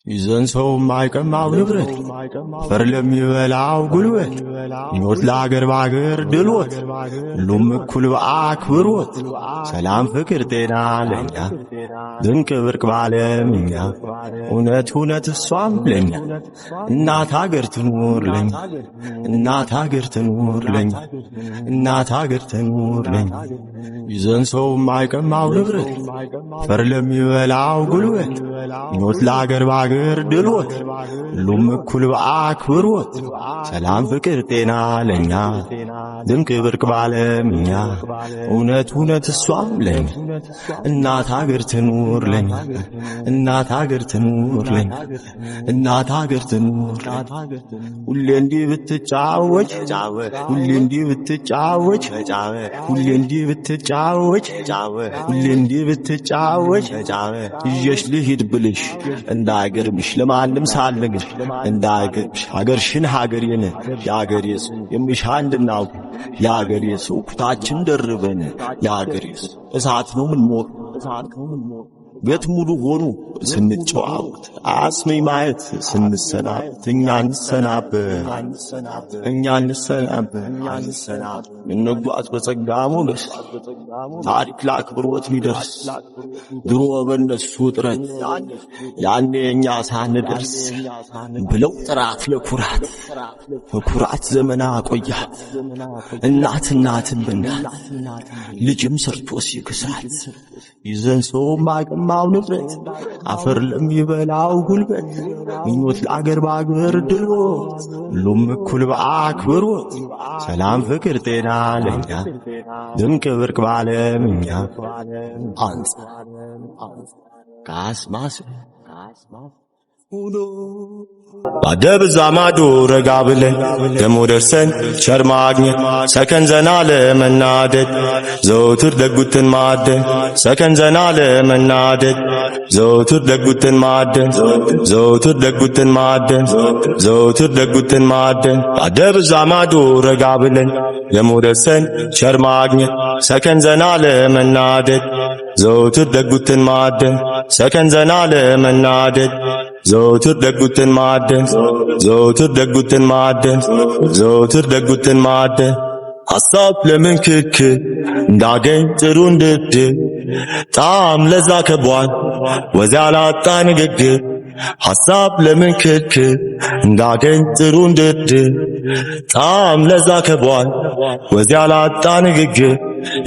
ይዘን ሰው ማይቀማው ንብረት ፈር ለሚበላው ጉልበት ሞት ለአገር ባገር ድልወት ሁሉም እኩል በአክብሮት ሰላም ፍቅር ጤና ለኛ ድንቅ ብርቅ ባለምኛ እውነት እውነት እሷም ለኛ እናት ሀገር ትኑር ለኛ እናት ሀገር ትኑር ለኛ እናት ሀገር ትኑር ለኛ ይዘን ሰው ማይቀማው ንብረት ፈር ለሚበላው ጉልበት ሞት ለአገር ባገር ድልወት ሁሉም እኩል በአክብሮት ሰላም ፍቅር ጤና ለኛ ድንቅ ብርቅ ባለምኛ እውነት እውነት እሷም ለኛ እናት ሀገር ትኑር ለኛ እናት ሀገር ትኑር ለኛ እናት ሀገር ትኑር ሁሌ እንዲህ ብትጫወች ሁሌ እንዲህ ብትጫወች ሁሌ እንዲህ ብትጫወች ሁሌ እንዲህ ብትጫወች ይዤሽ ልሂድ ብልሽ እንዳይገርምሽ ለማንም ሳልነግር እንዳይገርምሽ ሀገርሽን ሀገሬን የአገሬስ የሚሻ እንድናው የአገሬስ ኩታችን ደርበን የአገሬስ እሳት ነው ምንሞቅ ቤት ሙሉ ሆኑ ስንጨዋወት አስመኝ ማየት ስንሰናበት እኛ እንሰናበት እንጓዝ በጸጋ ሞገስ ታሪክ ለአክብሮት ሚደርስ ድሮ በነሱ ጥረት ያኔ እኛ ሳንደርስ ብለው ጥራት ለኩራት በኩራት ዘመና ቆያት እናትን ብናት ልጅም ሰርቶ ሲክሳት ይዘን ሰው ማቅማው ንብረት አፈር ለሚበላው ጉልበት ምኞት ለአገር ባገር ድልወት ሁሉም እኩል በአክብሮት ሰላም ፍቅር ጤና ለኛ ድንቅ ብርቅ ባለምኛ አንጽ ካስማስ ባደብዛ ማዶ ረጋ ብለን ደሞ ደርሰን ቸር ማግኘት ሰከን ዘና ለመናደድ ዘውትር ደጉትን ማደን ሰከን ዘና ለመናደድ ዘውትር ደጉትን ማደን ዘውትር ደጉትን ማደን ዘውትር ደጉትን ማደን ባደብዛ ማዶ ረጋ ብለን ደሞ ደርሰን ቸር ማግኘት ሰከን ዘና ለመናደድ ዘውትር ደጉትን ማደን ሰከን ዘና ለመናደድ ዘውትር ደጉትን ማደን ዘውትር ደጉትን ማደን ዘውትር ደጉትን ማደን ሐሳብ ለምንክክ እንዳገኝ ጥሩ እንድድል ጣዕም ለዛ ከቧል ወዝ ያላጣ ንግግር ሐሳብ ለምንክክ እንዳገኝ ጥሩ እንድድል ጣዕም ለዛ ከቧል ወዝ ያላጣ ንግግር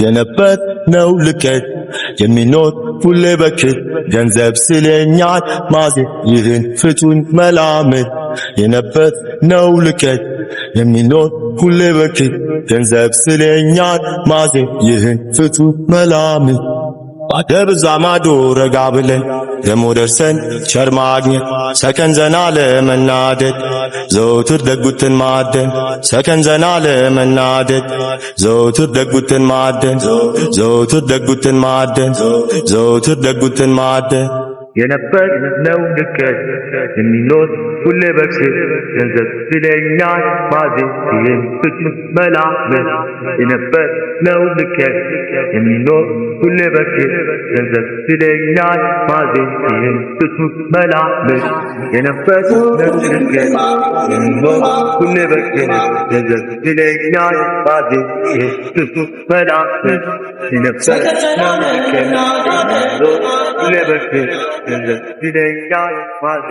የነበት ነው ልቀት የሚኖር ሁሌ በክት ገንዘብ ስለኛል ማዜ ይህን ፍቱን መላምት የነበት ነው ልቀት የሚኖር ሁሌ በክት ገንዘብ ስለኛል ማዜ ይህን ፍቱን መላምት ባደብዛ ማዶ ረጋ ብለን ደሞ ደርሰን ቸር ማግኘት ሰከን ዘና ለመናደድ ዘውትር ደጉትን ማደን ሰከን ዘና ለመናደድ ዘውትር ደጉትን ማደን ዘውትር ደጉትን ማደን ዘውትር ደጉትን ማደን የነበር ነው ልቀት የሚኖር ሁሌ በክት ገንዘብ ስለኛል ማዜ ይህን ፍቱን መላምት የነበር ነው ልቀት የሚኖር ሁሌ በክት ገንዘብ ስለኛል ማዜ ይህን ፍቱን መላምት የነበር ነው ልቀት የሚኖር ሁሌ በክት ገንዘብ ስለኛል ማዜ ይህን ፍቱን መላምት የነበር ነው ልቀት የሚኖር ሁሌ በክት ገንዘብ ስለኛል ማዜ